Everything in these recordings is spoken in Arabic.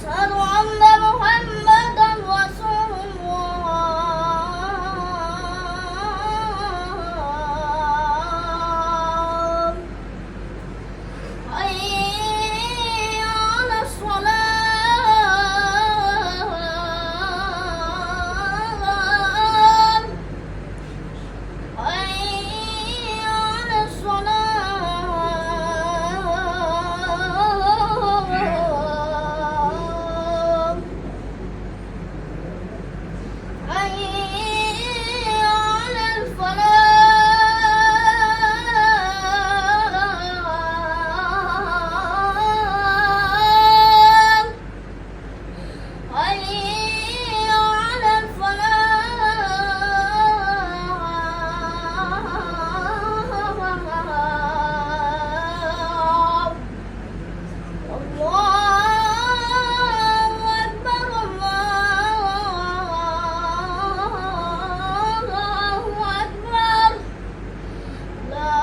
أشهد أن محمدا رسول الله. حي على الصلاة. حي على الصلاة. حي على الفلاح. حي على الفلاح. الله أكبر الله أكبر. لا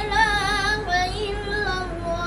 إله إلا الله.